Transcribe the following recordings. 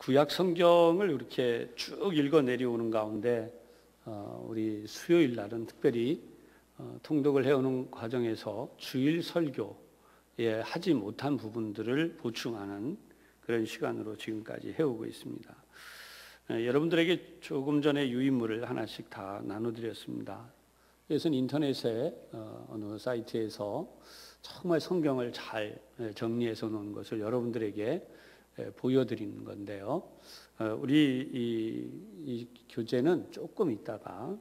구약 성경을 이렇게 쭉 읽어 내려오는 가운데 우리 수요일 날은 특별히 통독을 해오는 과정에서 주일 설교에 하지 못한 부분들을 보충하는 그런 시간으로 지금까지 해오고 있습니다. 여러분들에게 조금 전에 유인물을 하나씩 다 나눠드렸습니다. 이것은 인터넷에 어느 사이트에서 정말 성경을 잘 정리해서 놓은 것을 여러분들에게 보여드리는 건데요. 우리 이 교재는 조금 있다가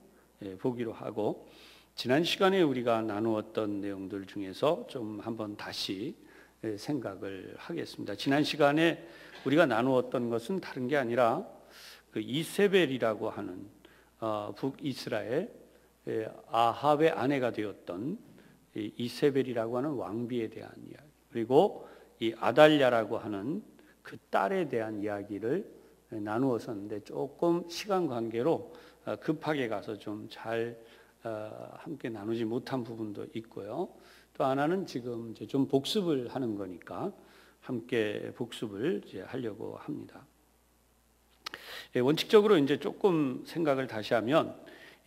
보기로 하고, 지난 시간에 우리가 나누었던 내용들 중에서 좀 한번 다시 생각을 하겠습니다. 지난 시간에 우리가 나누었던 것은 다른 게 아니라 그 이세벨이라고 하는 북이스라엘 아합의 아내가 되었던 이세벨이라고 하는 왕비에 대한 이야기, 그리고 이 아달랴라고 하는 그 딸에 대한 이야기를 나누었었는데, 조금 시간 관계로 급하게 가서 좀 잘 함께 나누지 못한 부분도 있고요. 또 하나는 지금 이제 좀 복습을 하는 거니까 함께 복습을 이제 하려고 합니다. 원칙적으로 이제 조금 생각을 다시 하면,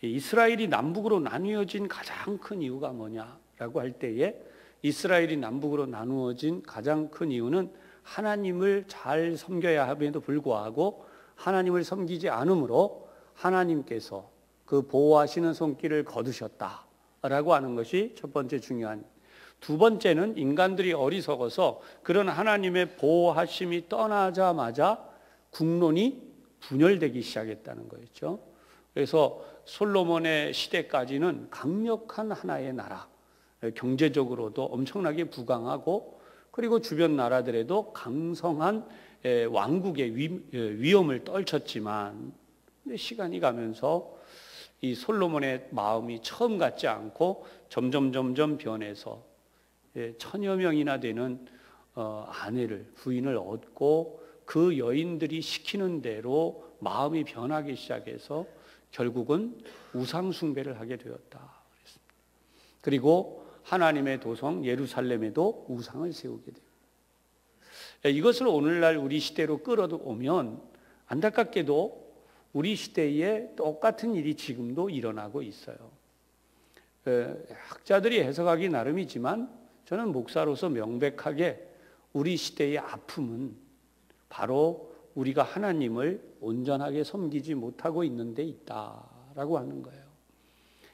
이스라엘이 남북으로 나뉘어진 가장 큰 이유가 뭐냐라고 할 때에, 이스라엘이 남북으로 나누어진 가장 큰 이유는 하나님을 잘 섬겨야 함에도 불구하고 하나님을 섬기지 않으므로 하나님께서 그 보호하시는 손길을 거두셨다라고 하는 것이 첫 번째 중요한. 두 번째는 인간들이 어리석어서 그런 하나님의 보호하심이 떠나자마자 국론이 분열되기 시작했다는 거였죠. 그래서 솔로몬의 시대까지는 강력한 하나의 나라, 경제적으로도 엄청나게 부강하고, 그리고 주변 나라들에도 강성한 왕국의 위험을 떨쳤지만, 시간이 가면서 이 솔로몬의 마음이 처음 같지 않고 점점 변해서 천여 명이나 되는 부인을 얻고, 그 여인들이 시키는 대로 마음이 변하기 시작해서 결국은 우상 숭배를 하게 되었다. 그리고 하나님의 도성 예루살렘에도 우상을 세우게 됩니다. 이것을 오늘날 우리 시대로 끌어오면 안타깝게도 우리 시대에 똑같은 일이 지금도 일어나고 있어요. 학자들이 해석하기 나름이지만 저는 목사로서 명백하게 우리 시대의 아픔은 바로 우리가 하나님을 온전하게 섬기지 못하고 있는 데 있다라고 하는 거예요.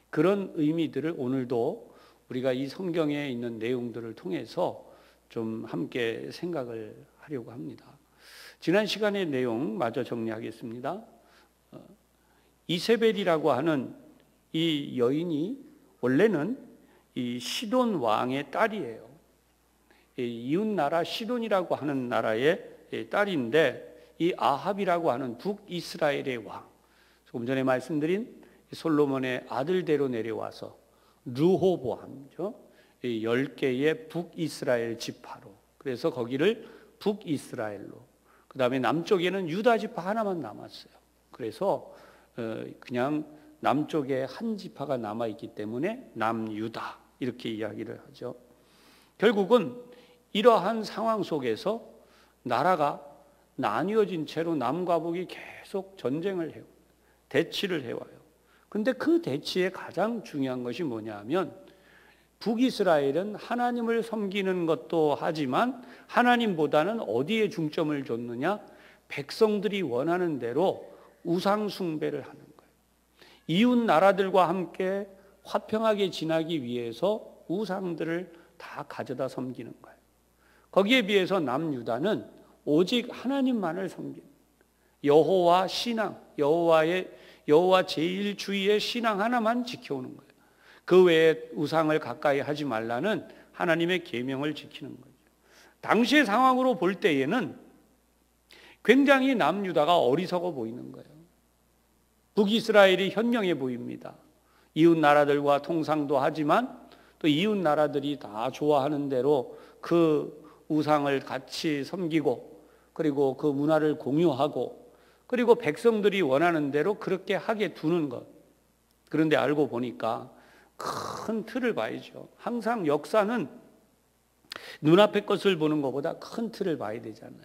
그런 의미들을 오늘도 우리가 이 성경에 있는 내용들을 통해서 좀 함께 생각을 하려고 합니다. 지난 시간의 내용 마저 정리하겠습니다. 이세벨이라고 하는 이 여인이 원래는 이 시돈 왕의 딸이에요. 이웃 나라 시돈이라고 하는 나라의 딸인데, 이 아합이라고 하는 북이스라엘의 왕, 조금 전에 말씀드린 솔로몬의 아들대로 내려와서 르호보암이죠. 10개의 북이스라엘 지파로, 그래서 거기를 북이스라엘로, 그 다음에 남쪽에는 유다 지파 하나만 남았어요. 그래서 그냥 남쪽에 한 지파가 남아있기 때문에 남유다 이렇게 이야기를 하죠. 결국은 이러한 상황 속에서 나라가 나뉘어진 채로 남과 북이 계속 전쟁을 해요. 대치를 해와요. 근데 그 대치의 가장 중요한 것이 뭐냐 하면, 북이스라엘은 하나님을 섬기는 것도 하지만 하나님보다는 어디에 중점을 줬느냐? 백성들이 원하는 대로 우상 숭배를 하는 거예요. 이웃 나라들과 함께 화평하게 지나기 위해서 우상들을 다 가져다 섬기는 거예요. 거기에 비해서 남유다는 오직 하나님만을 섬기는, 여호와 신앙, 여호와 제일주의의 신앙 하나만 지켜오는 거예요. 그 외에 우상을 가까이 하지 말라는 하나님의 계명을 지키는 거죠. 당시의 상황으로 볼 때에는 굉장히 남유다가 어리석어 보이는 거예요. 북이스라엘이 현명해 보입니다. 이웃 나라들과 통상도 하지만 또 이웃 나라들이 다 좋아하는 대로 그 우상을 같이 섬기고, 그리고 그 문화를 공유하고, 그리고 백성들이 원하는 대로 그렇게 하게 두는 것. 그런데 알고 보니까 큰 틀을 봐야죠. 항상 역사는 눈앞의 것을 보는 것보다 큰 틀을 봐야 되잖아요.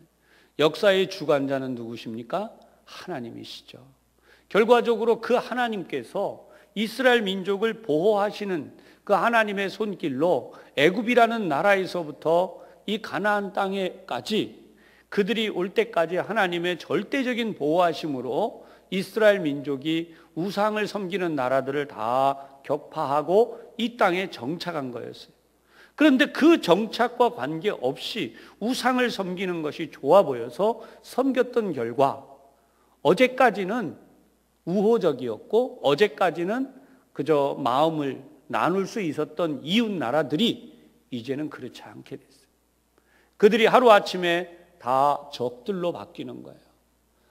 역사의 주관자는 누구십니까? 하나님이시죠. 결과적으로 그 하나님께서 이스라엘 민족을 보호하시는 그 하나님의 손길로 애굽이라는 나라에서부터 이 가나안 땅에까지 그들이 올 때까지 하나님의 절대적인 보호하심으로 이스라엘 민족이 우상을 섬기는 나라들을 다 격파하고 이 땅에 정착한 거였어요. 그런데 그 정착과 관계없이 우상을 섬기는 것이 좋아 보여서 섬겼던 결과 어제까지는 우호적이었고 어제까지는 그저 마음을 나눌 수 있었던 이웃 나라들이 이제는 그렇지 않게 됐어요. 그들이 하루아침에 다 적들로 바뀌는 거예요.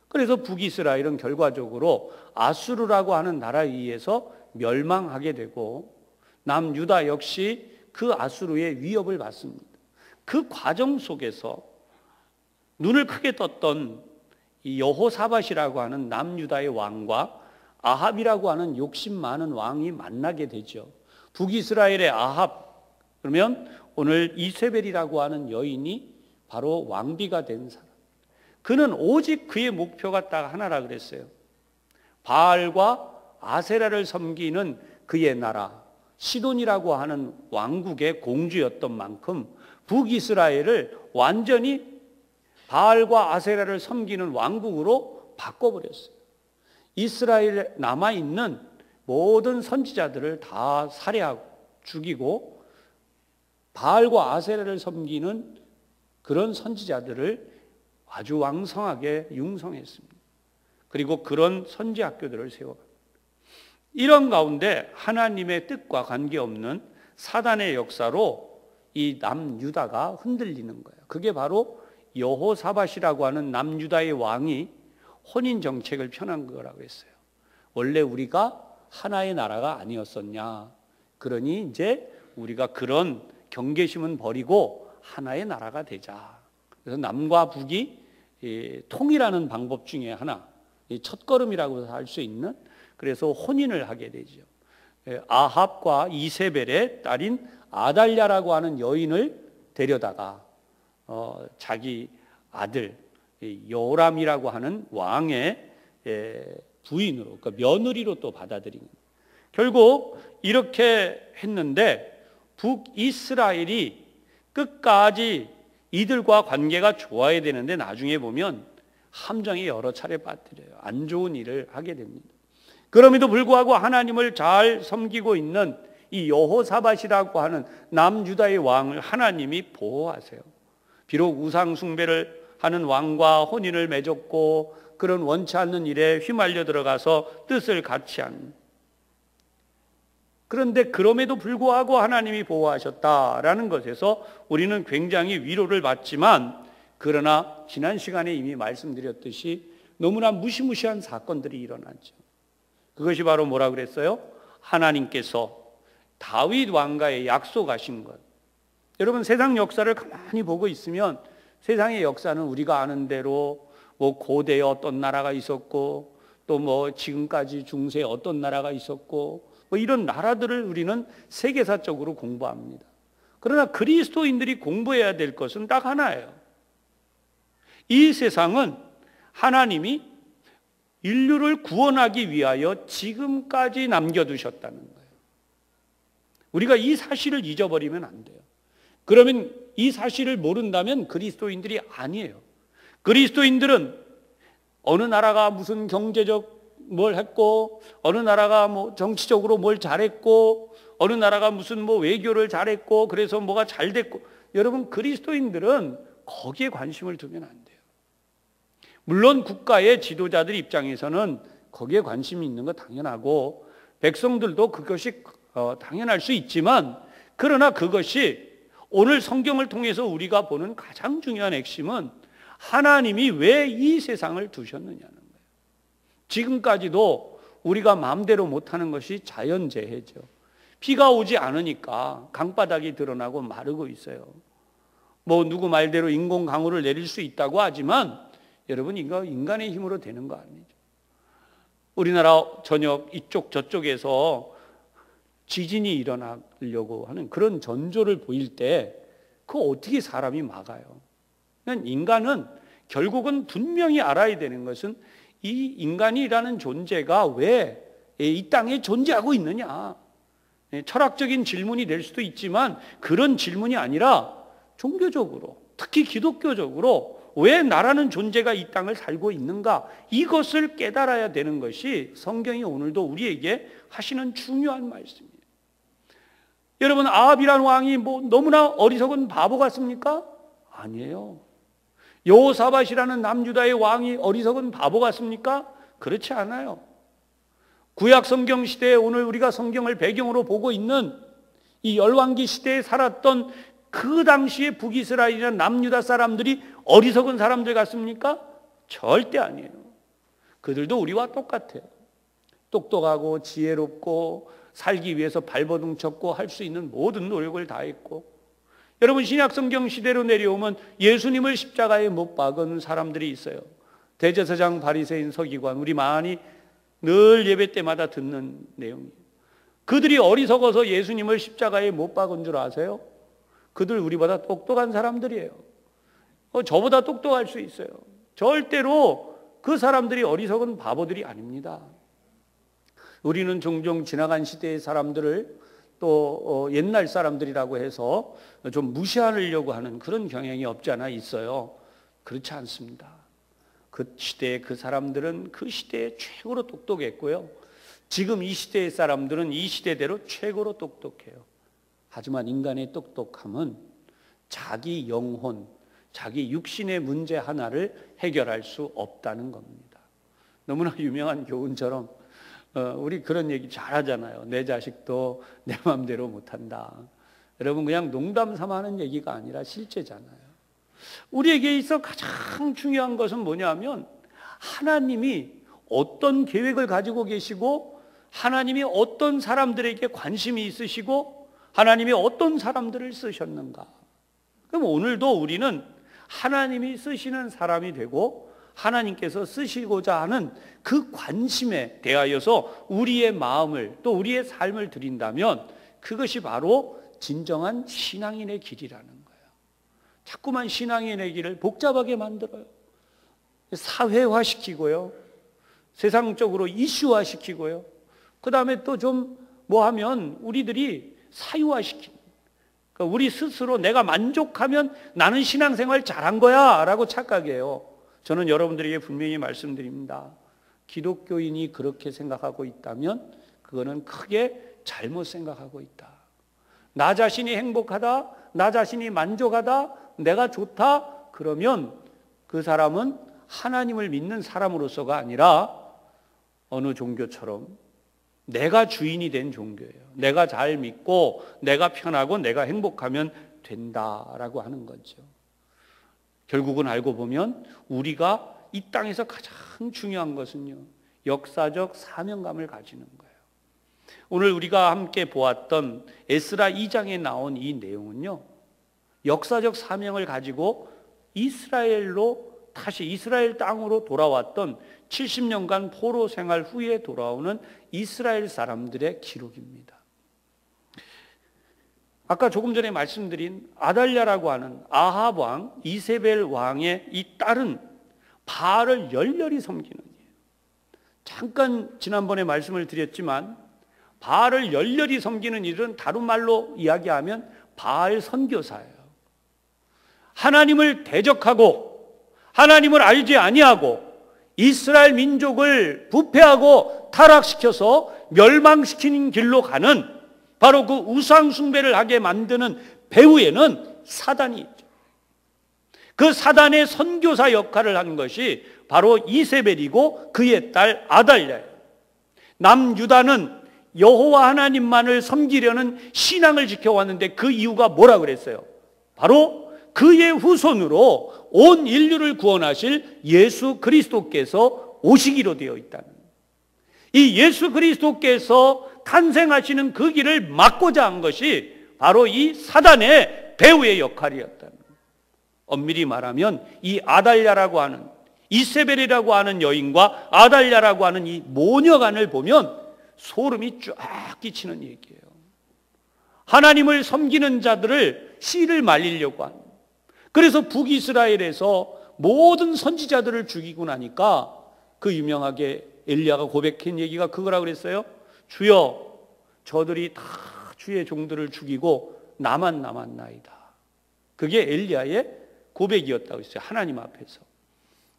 그래서 북이스라엘은 결과적으로 아수르라고 하는 나라에 의해서 멸망하게 되고 남유다 역시 그 아수르의 위협을 받습니다. 그 과정 속에서 눈을 크게 떴던 이 여호사밧이라고 하는 남유다의 왕과 아합이라고 하는 욕심 많은 왕이 만나게 되죠. 북이스라엘의 아합, 그러면 오늘 이세벨이라고 하는 여인이 바로 왕비가 된 사람. 그는 오직 그의 목표가 딱 하나라 그랬어요. 바알과 아세라를 섬기는 그의 나라 시돈이라고 하는 왕국의 공주였던 만큼 북이스라엘을 완전히 바알과 아세라를 섬기는 왕국으로 바꿔버렸어요. 이스라엘에 남아있는 모든 선지자들을 다 살해하고 죽이고 바알과 아세라를 섬기는 그런 선지자들을 아주 왕성하게 융성했습니다. 그리고 그런 선지 학교들을 세워갑니다. 이런 가운데 하나님의 뜻과 관계없는 사단의 역사로 이 남유다가 흔들리는 거예요. 그게 바로 여호사밧이라고 하는 남유다의 왕이 혼인 정책을 펴는 거라고 했어요. 원래 우리가 하나의 나라가 아니었었냐. 그러니 이제 우리가 그런 경계심은 버리고 하나의 나라가 되자. 그래서 남과 북이 통일하는 방법 중에 하나, 첫걸음이라고 할 수 있는, 그래서 혼인을 하게 되죠. 아합과 이세벨의 딸인 아달랴라고 하는 여인을 데려다가 자기 아들 요람이라고 하는 왕의 부인으로, 그러니까 며느리로 또 받아들인 거예요. 결국 이렇게 했는데 북이스라엘이 끝까지 이들과 관계가 좋아야 되는데 나중에 보면 함정에 여러 차례 빠뜨려요. 안 좋은 일을 하게 됩니다. 그럼에도 불구하고 하나님을 잘 섬기고 있는 이 여호사밧이라고 하는 남유다의 왕을 하나님이 보호하세요. 비록 우상 숭배를 하는 왕과 혼인을 맺었고 그런 원치 않는 일에 휘말려 들어가서 뜻을 같이 한, 그런데 그럼에도 불구하고 하나님이 보호하셨다라는 것에서 우리는 굉장히 위로를 받지만, 그러나 지난 시간에 이미 말씀드렸듯이 너무나 무시무시한 사건들이 일어났죠. 그것이 바로 뭐라 그랬어요? 하나님께서 다윗 왕과의 약속하신 것. 여러분, 세상 역사를 가만히 보고 있으면 세상의 역사는 우리가 아는 대로 뭐 고대에 어떤 나라가 있었고 또 뭐 지금까지 중세에 어떤 나라가 있었고 뭐 이런 나라들을 우리는 세계사적으로 공부합니다. 그러나 그리스도인들이 공부해야 될 것은 딱 하나예요. 이 세상은 하나님이 인류를 구원하기 위하여 지금까지 남겨두셨다는 거예요. 우리가 이 사실을 잊어버리면 안 돼요. 그러면 이 사실을 모른다면 그리스도인들이 아니에요. 그리스도인들은 어느 나라가 무슨 경제적 뭘 했고, 어느 나라가 뭐 정치적으로 뭘 잘했고, 어느 나라가 무슨 뭐 외교를 잘했고, 그래서 뭐가 잘 됐고, 여러분, 그리스도인들은 거기에 관심을 두면 안 돼요. 물론 국가의 지도자들 입장에서는 거기에 관심이 있는 거 당연하고 백성들도 그것이 당연할 수 있지만, 그러나 그것이 오늘 성경을 통해서 우리가 보는 가장 중요한 핵심은 하나님이 왜 이 세상을 두셨느냐는 거예요. 지금까지도 우리가 마음대로 못하는 것이 자연재해죠. 비가 오지 않으니까 강바닥이 드러나고 마르고 있어요. 뭐 누구 말대로 인공강우를 내릴 수 있다고 하지만 여러분, 이거 인간의 힘으로 되는 거 아니죠. 우리나라 전역 이쪽 저쪽에서 지진이 일어나려고 하는 그런 전조를 보일 때 그거 어떻게 사람이 막아요? 인간은 결국은 분명히 알아야 되는 것은 이 인간이라는 존재가 왜 이 땅에 존재하고 있느냐. 철학적인 질문이 될 수도 있지만 그런 질문이 아니라 종교적으로, 특히 기독교적으로 왜 나라는 존재가 이 땅을 살고 있는가, 이것을 깨달아야 되는 것이 성경이 오늘도 우리에게 하시는 중요한 말씀이에요. 여러분, 아합이라는 왕이 뭐 너무나 어리석은 바보 같습니까? 아니에요. 여호사밧이라는 남유다의 왕이 어리석은 바보 같습니까? 그렇지 않아요. 구약 성경 시대에 오늘 우리가 성경을 배경으로 보고 있는 이 열왕기 시대에 살았던 그 당시에 북이스라엘이나 남유다 사람들이 어리석은 사람들 같습니까? 절대 아니에요. 그들도 우리와 똑같아요. 똑똑하고 지혜롭고 살기 위해서 발버둥 쳤고 할 수 있는 모든 노력을 다했고, 여러분, 신약 성경 시대로 내려오면 예수님을 십자가에 못 박은 사람들이 있어요. 대제사장, 바리새인, 서기관, 우리 많이 늘 예배 때마다 듣는 내용이에요. 그들이 어리석어서 예수님을 십자가에 못 박은 줄 아세요? 그들 우리보다 똑똑한 사람들이에요. 저보다 똑똑할 수 있어요. 절대로 그 사람들이 어리석은 바보들이 아닙니다. 우리는 종종 지나간 시대의 사람들을 또 옛날 사람들이라고 해서 좀 무시하려고 하는 그런 경향이 없지 않아 있어요. 그렇지 않습니다. 그 시대의 그 사람들은 그 시대에 최고로 똑똑했고요. 지금 이 시대의 사람들은 이 시대대로 최고로 똑똑해요. 하지만 인간의 똑똑함은 자기 영혼, 자기 육신의 문제 하나를 해결할 수 없다는 겁니다. 너무나 유명한 교훈처럼 우리 그런 얘기 잘 하잖아요. 내 자식도 내 마음대로 못한다. 여러분, 그냥 농담 삼아 하는 얘기가 아니라 실제잖아요. 우리에게 있어 가장 중요한 것은 뭐냐면 하나님이 어떤 계획을 가지고 계시고, 하나님이 어떤 사람들에게 관심이 있으시고, 하나님이 어떤 사람들을 쓰셨는가. 그럼 오늘도 우리는 하나님이 쓰시는 사람이 되고 하나님께서 쓰시고자 하는 그 관심에 대하여서 우리의 마음을, 또 우리의 삶을 드린다면 그것이 바로 진정한 신앙인의 길이라는 거예요. 자꾸만 신앙인의 길을 복잡하게 만들어요. 사회화시키고요, 세상적으로 이슈화시키고요, 그 다음에 또 좀 뭐 하면 우리들이 사유화시키는, 그러니까 우리 스스로 내가 만족하면 나는 신앙생활 잘한 거야 라고 착각해요. 저는 여러분들에게 분명히 말씀드립니다. 기독교인이 그렇게 생각하고 있다면 그거는 크게 잘못 생각하고 있다. 나 자신이 행복하다, 나 자신이 만족하다, 내가 좋다, 그러면 그 사람은 하나님을 믿는 사람으로서가 아니라 어느 종교처럼 내가 주인이 된 종교예요. 내가 잘 믿고 내가 편하고 내가 행복하면 된다라고 하는 거죠. 결국은 알고 보면 우리가 이 땅에서 가장 중요한 것은요, 역사적 사명감을 가지는 거예요. 오늘 우리가 함께 보았던 에스라 2장에 나온 이 내용은요, 역사적 사명을 가지고 이스라엘로, 다시 이스라엘 땅으로 돌아왔던 70년간 포로 생활 후에 돌아오는 이스라엘 사람들의 기록입니다. 아까 조금 전에 말씀드린 아달랴라고 하는 아합 왕, 이세벨 왕의 이 딸은 바알을 열렬히 섬기는 거예요. 잠깐 지난번에 말씀을 드렸지만 바알을 열렬히 섬기는 일은 다른 말로 이야기하면 바알 선교사예요. 하나님을 대적하고 하나님을 알지 아니하고 이스라엘 민족을 부패하고 타락시켜서 멸망시키는 길로 가는, 바로 그 우상 숭배를 하게 만드는 배후에는 사단이 있죠. 그 사단의 선교사 역할을 한 것이 바로 이세벨이고 그의 딸 아달랴예요. 남유다는 여호와 하나님만을 섬기려는 신앙을 지켜왔는데 그 이유가 뭐라 그랬어요? 바로 그의 후손으로 온 인류를 구원하실 예수 그리스도께서 오시기로 되어 있다는, 이 예수 그리스도께서 탄생하시는 그 길을 막고자 한 것이 바로 이 사단의 배후의 역할이었다는, 엄밀히 말하면 이 아달랴라고 하는, 이세벨이라고 하는 여인과 아달랴라고 하는 이 모녀간을 보면 소름이 쫙 끼치는 얘기예요. 하나님을 섬기는 자들을 씨를 말리려고 하는, 그래서 북이스라엘에서 모든 선지자들을 죽이고 나니까 그 유명하게 엘리야가 고백한 얘기가 그거라 그랬어요. 주여, 저들이 다 주의 종들을 죽이고 나만 남았나이다. 그게 엘리야의 고백이었다고 했어요. 하나님 앞에서.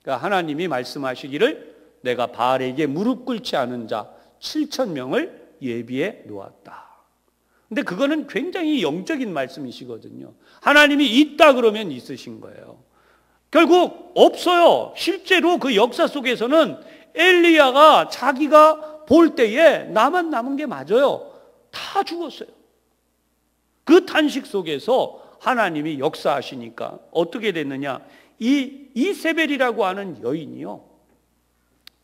그러니까 하나님이 말씀하시기를 내가 바알에게 무릎 꿇지 않은 자 7,000명을 예비해 놓았다. 근데 그거는 굉장히 영적인 말씀이시거든요. 하나님이 있다 그러면 있으신 거예요. 결국 없어요. 실제로 그 역사 속에서는 엘리야가 자기가 볼 때에 나만 남은 게 맞아요. 다 죽었어요. 그 탄식 속에서 하나님이 역사하시니까 어떻게 됐느냐? 이 이세벨이라고 하는 여인이요,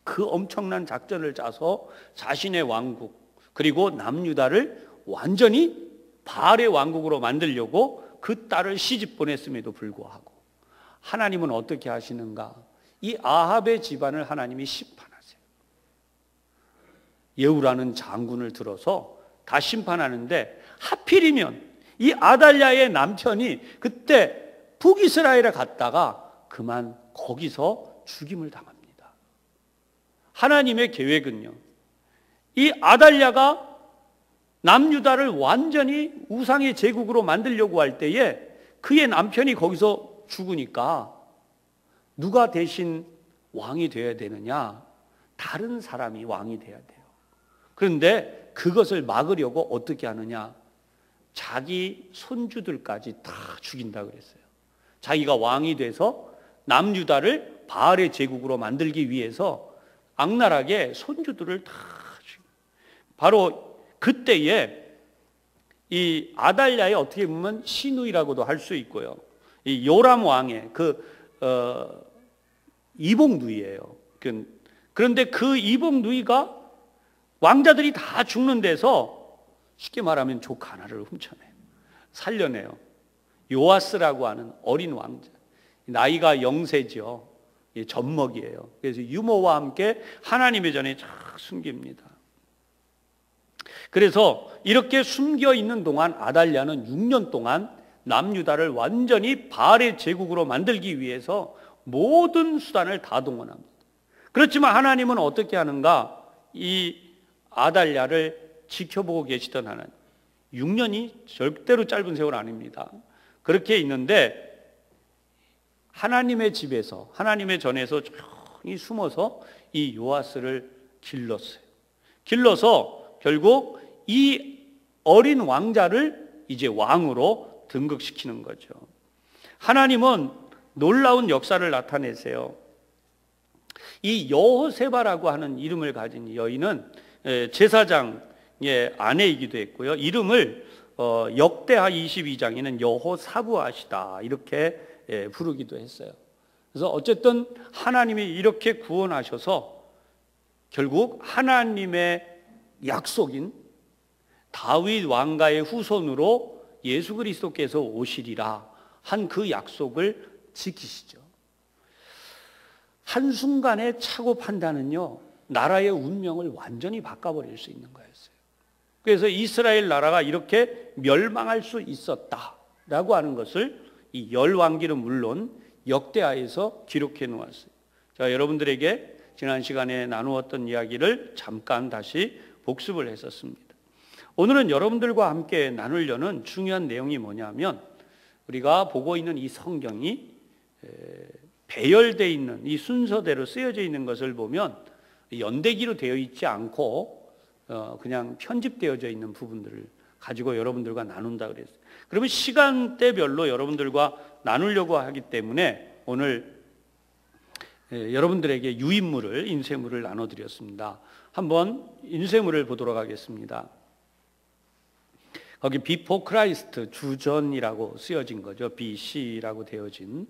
그 엄청난 작전을 짜서 자신의 왕국 그리고 남유다를 완전히 바알의 왕국으로 만들려고 그 딸을 시집 보냈음에도 불구하고 하나님은 어떻게 하시는가? 이 아합의 집안을 하나님이 심판하세요. 예후라는 장군을 들어서 다 심판하는데 하필이면 이 아달랴의 남편이 그때 북이스라엘에 갔다가 그만 거기서 죽임을 당합니다. 하나님의 계획은요, 이 아달랴가 남유다를 완전히 우상의 제국으로 만들려고 할 때에 그의 남편이 거기서 죽으니까 누가 대신 왕이 되어야 되느냐? 다른 사람이 왕이 돼야 돼요. 그런데 그것을 막으려고 어떻게 하느냐? 자기 손주들까지 다 죽인다 그랬어요. 자기가 왕이 돼서 남유다를 바알의 제국으로 만들기 위해서 악랄하게 손주들을 다 죽입니다. 바로 그때에 이 아달랴의 어떻게 보면 시누이라고도 할 수 있고요, 이 요람 왕의 이복 누이예요. 그런데 그 이복 누이가 왕자들이 다 죽는 데서 쉽게 말하면 조카 하나를 훔쳐내요. 살려내요. 요아스라고 하는 어린 왕자. 나이가 영세죠. 젖먹이에요. 그래서 유모와 함께 하나님의 전에 쫙 숨깁니다. 그래서 이렇게 숨겨 있는 동안 아달랴는 6년 동안 남유다를 완전히 바알의 제국으로 만들기 위해서 모든 수단을 다 동원합니다. 그렇지만 하나님은 어떻게 하는가? 이 아달랴를 지켜보고 계시던 하나님, 6년이 절대로 짧은 세월 아닙니다. 그렇게 있는데 하나님의 집에서, 하나님의 전에서 조용히 숨어서 이 요아스를 길렀어요. 길러서 결국 이 어린 왕자를 이제 왕으로 등극시키는 거죠. 하나님은 놀라운 역사를 나타내세요. 이 여호세바라고 하는 이름을 가진 여인은 제사장의 아내이기도 했고요. 이름을 역대하 22장에는 여호사부아시다 이렇게 부르기도 했어요. 그래서 어쨌든 하나님이 이렇게 구원하셔서 결국 하나님의 약속인 다윗 왕가의 후손으로 예수 그리스도께서 오시리라 한 그 약속을 지키시죠. 한순간의 착오 판단은요, 나라의 운명을 완전히 바꿔버릴 수 있는 거였어요. 그래서 이스라엘 나라가 이렇게 멸망할 수 있었다라고 하는 것을 이 열왕기는 물론 역대하에서 기록해 놓았어요. 자, 여러분들에게 지난 시간에 나누었던 이야기를 잠깐 다시 복습을 했었습니다. 오늘은 여러분들과 함께 나누려는 중요한 내용이 뭐냐면, 우리가 보고 있는 이 성경이 배열되어 있는 이 순서대로 쓰여져 있는 것을 보면 연대기로 되어 있지 않고 그냥 편집되어져 있는 부분들을 가지고 여러분들과 나눈다 그랬어요. 그러면 시간대별로 여러분들과 나누려고 하기 때문에 오늘 여러분들에게 유인물을, 인쇄물을 나눠드렸습니다. 한번 인쇄물을 보도록 하겠습니다. 거기 비포 크라이스트, 주전이라고 쓰여진 거죠. BC라고 되어진,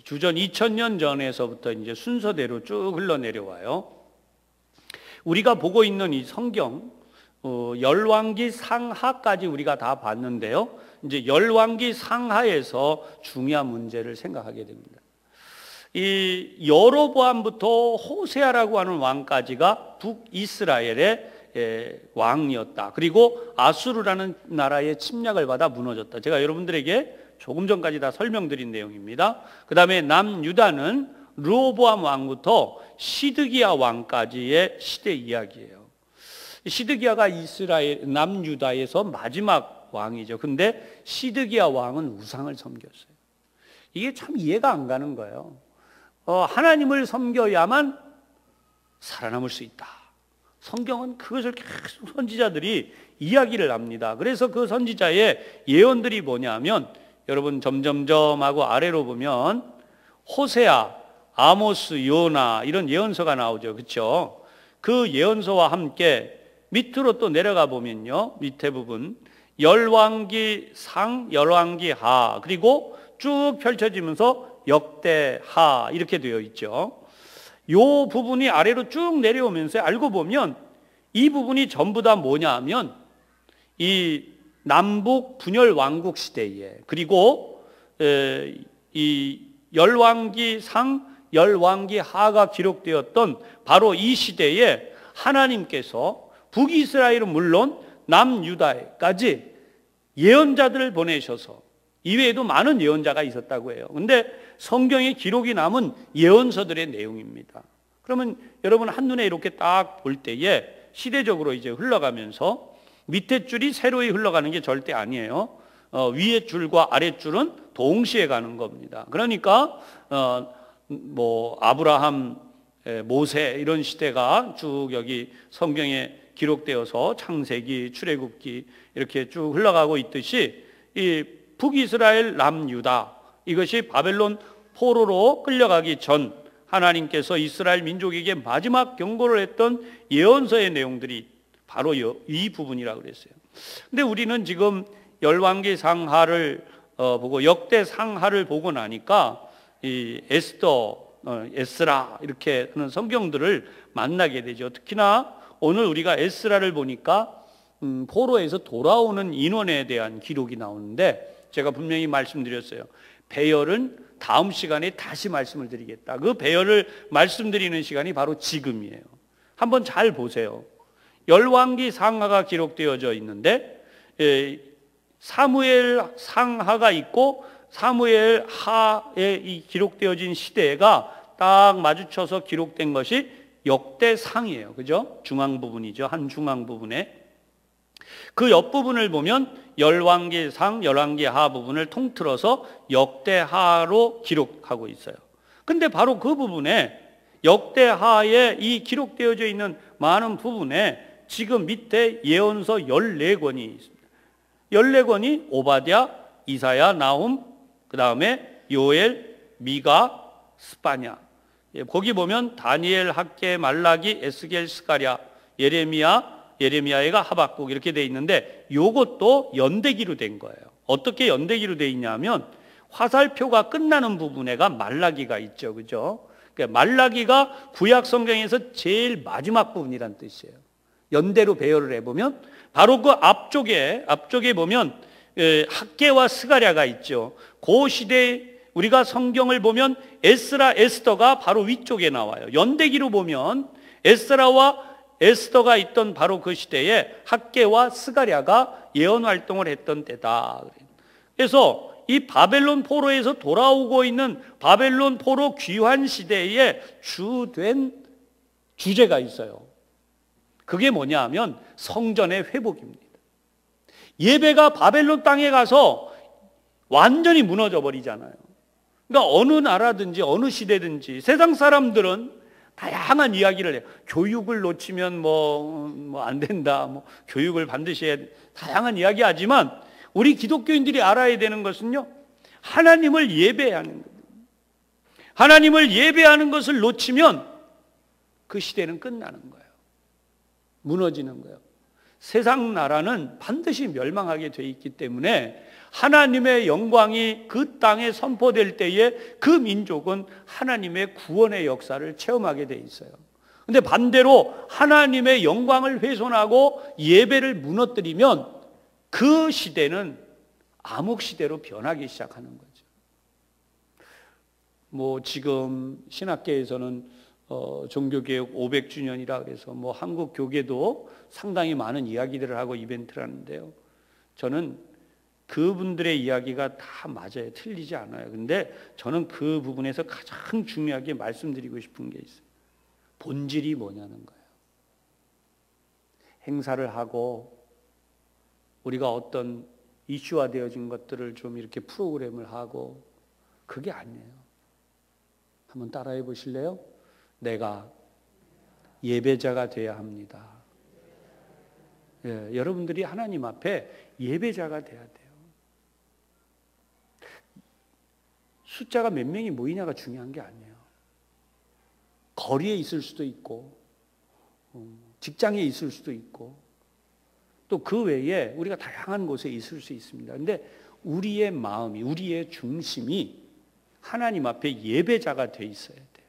주전 2000년 전에서부터 이제 순서대로 쭉 흘러내려와요. 우리가 보고 있는 이 성경, 열왕기 상하까지 우리가 다 봤는데요. 이제 열왕기 상하에서 중요한 문제를 생각하게 됩니다. 이 여로보암부터 호세아라고 하는 왕까지가 북이스라엘의 왕이었다. 그리고 아수르라는 나라의 침략을 받아 무너졌다. 제가 여러분들에게 조금 전까지 다 설명드린 내용입니다. 그 다음에 남유다는 르호보암 왕부터 시드기야 왕까지의 시대 이야기예요. 시드기야가 이스라엘 남유다에서 마지막 왕이죠. 근데 시드기야 왕은 우상을 섬겼어요. 이게 참 이해가 안 가는 거예요. 하나님을 섬겨야만 살아남을 수 있다. 성경은 그것을 계속 선지자들이 이야기를 합니다. 그래서 그 선지자의 예언들이 뭐냐면 여러분 점점점 하고 아래로 보면 호세아, 아모스, 요나 이런 예언서가 나오죠. 그렇죠? 그 예언서와 함께 밑으로 또 내려가 보면요. 밑에 부분 열왕기 상, 열왕기 하 그리고 쭉 펼쳐지면서 역대하 이렇게 되어 있죠. 요 부분이 아래로 쭉 내려오면서 알고 보면 이 부분이 전부 다 뭐냐 하면 이 남북 분열 왕국 시대에 그리고 이 열왕기 상, 열왕기 하가 기록되었던 바로 이 시대에 하나님께서 북이스라엘은 물론 남유다에까지 예언자들을 보내셔서 이외에도 많은 예언자가 있었다고 해요. 근데 성경에 기록이 남은 예언서들의 내용입니다. 그러면 여러분 한눈에 이렇게 딱 볼 때에 시대적으로 이제 흘러가면서 밑에 줄이 세로히 흘러가는 게 절대 아니에요. 위에 줄과 아래 줄은 동시에 가는 겁니다. 그러니까 뭐 아브라함, 모세 이런 시대가 쭉 여기 성경에 기록되어서 창세기, 출애굽기 이렇게 쭉 흘러가고 있듯이 이 북이스라엘 남유다 이것이 바벨론 포로로 끌려가기 전 하나님께서 이스라엘 민족에게 마지막 경고를 했던 예언서의 내용들이 바로 이 부분이라고 그랬어요. 근데 우리는 지금 열왕기 상하를 보고 역대 상하를 보고 나니까 이 에스라 이렇게 하는 성경들을 만나게 되죠. 특히나 오늘 우리가 에스라를 보니까 포로에서 돌아오는 인원에 대한 기록이 나오는데 제가 분명히 말씀드렸어요. 배열은 다음 시간에 다시 말씀을 드리겠다. 그 배열을 말씀드리는 시간이 바로 지금이에요. 한번 잘 보세요. 열왕기 상하가 기록되어져 있는데 사무엘 상하가 있고 사무엘 하에 이 기록되어진 시대가 딱 마주쳐서 기록된 것이 역대상이에요. 그죠? 중앙 부분이죠. 한 중앙 부분에. 그 옆부분을 보면 열왕기 상, 열왕기 하 부분을 통틀어서 역대하로 기록하고 있어요. 근데 바로 그 부분에 역대하에 이 기록되어져 있는 많은 부분에 지금 밑에 예언서 14권이 있습니다. 14권이 오바댜, 이사야, 나훔, 그 다음에 요엘, 미가, 스파냐. 거기 보면 다니엘, 학개, 말라기, 에스겔, 스가랴, 예레미야가 하박국 이렇게 돼 있는데 요것도 연대기로 된 거예요. 어떻게 연대기로 돼 있냐면 화살표가 끝나는 부분에가 말라기가 있죠. 그죠? 그러니까 말라기가 구약 성경에서 제일 마지막 부분이란 뜻이에요. 연대로 배열을 해보면 바로 그 앞쪽에 보면 학개와 스가랴가 있죠. 그 시대에 우리가 성경을 보면 에스라, 에스더가 바로 위쪽에 나와요. 연대기로 보면 에스라와 에스더가 있던 바로 그 시대에 학개와 스가랴가 예언 활동을 했던 때다. 그래서 이 바벨론 포로에서 돌아오고 있는 바벨론 포로 귀환 시대에 주된 주제가 있어요. 그게 뭐냐 하면 성전의 회복입니다. 예배가 바벨론 땅에 가서 완전히 무너져 버리잖아요. 그러니까 어느 나라든지 어느 시대든지 세상 사람들은 다양한 이야기를 해요. 교육을 놓치면 뭐 안 된다. 뭐 교육을 반드시 해야 돼. 다양한 이야기 하지만 우리 기독교인들이 알아야 되는 것은요. 하나님을 예배하는 거예요. 하나님을 예배하는 것을 놓치면 그 시대는 끝나는 거예요. 무너지는 거예요. 세상 나라는 반드시 멸망하게 돼 있기 때문에 하나님의 영광이 그 땅에 선포될 때에 그 민족은 하나님의 구원의 역사를 체험하게 돼 있어요. 근데 반대로 하나님의 영광을 훼손하고 예배를 무너뜨리면 그 시대는 암흑 시대로 변하기 시작하는 거죠. 뭐 지금 신학계에서는 종교개혁 500주년이라 그래서 뭐 한국 교계도 상당히 많은 이야기들을 하고 이벤트를 하는데요. 저는 그분들의 이야기가 다 맞아요. 틀리지 않아요. 근데 저는 그 부분에서 가장 중요하게 말씀드리고 싶은 게 있어요. 본질이 뭐냐는 거예요. 행사를 하고 우리가 어떤 이슈화 되어진 것들을 좀 이렇게 프로그램을 하고 그게 아니에요. 한번 따라해 보실래요? 내가 예배자가 돼야 합니다. 예, 여러분들이 하나님 앞에 예배자가 돼야 돼요. 숫자가 몇 명이 모이냐가 중요한 게 아니에요. 거리에 있을 수도 있고 직장에 있을 수도 있고 또 그 외에 우리가 다양한 곳에 있을 수 있습니다. 그런데 우리의 마음이, 우리의 중심이 하나님 앞에 예배자가 돼 있어야 돼요.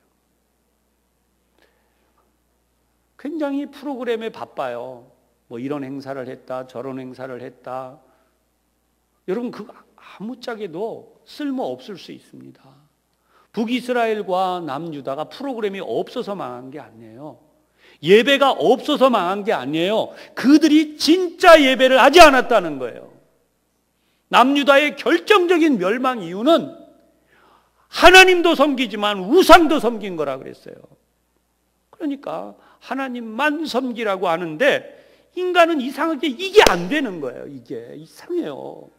굉장히 프로그램에 바빠요. 뭐 이런 행사를 했다, 저런 행사를 했다. 여러분 그거 아무짝에도 쓸모 없을 수 있습니다. 북이스라엘과 남유다가 프로그램이 없어서 망한 게 아니에요. 예배가 없어서 망한 게 아니에요. 그들이 진짜 예배를 하지 않았다는 거예요. 남유다의 결정적인 멸망 이유는 하나님도 섬기지만 우상도 섬긴 거라 그랬어요. 그러니까 하나님만 섬기라고 하는데 인간은 이상하게 이게 안 되는 거예요. 이게 이상해요.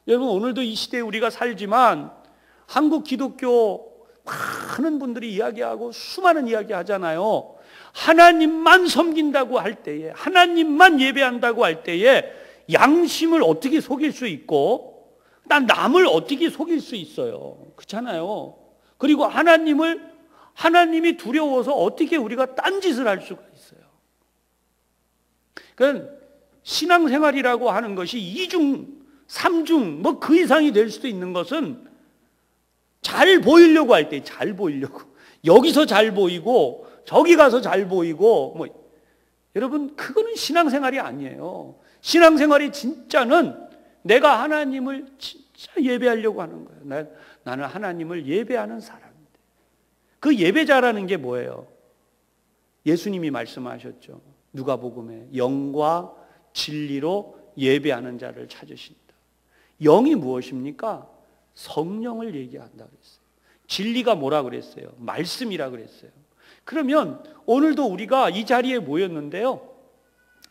여러분 오늘도 이 시대에 우리가 살지만 한국 기독교 많은 분들이 이야기하고 수많은 이야기 하잖아요. 하나님만 섬긴다고 할 때에, 하나님만 예배한다고 할 때에 양심을 어떻게 속일 수 있고 난 남을 어떻게 속일 수 있어요. 그렇잖아요. 그리고 하나님이 두려워서 어떻게 우리가 딴짓을 할 수가 있어요. 그러니까 신앙생활이라고 하는 것이 2중, 3중, 뭐 그 이상이 될 수도 있는 것은 잘 보이려고 할 때 잘 보이려고 여기서 잘 보이고 저기 가서 잘 보이고 뭐 여러분 그거는 신앙생활이 아니에요. 신앙생활이 진짜는 내가 하나님을 진짜 예배하려고 하는 거예요. 나는 하나님을 예배하는 사람인데 그 예배자라는 게 뭐예요? 예수님이 말씀하셨죠. 누가복음에 영과 진리로 예배하는 자를 찾으신다. 영이 무엇입니까? 성령을 얘기한다 그랬어요. 진리가 뭐라 그랬어요? 말씀이라 그랬어요. 그러면 오늘도 우리가 이 자리에 모였는데요.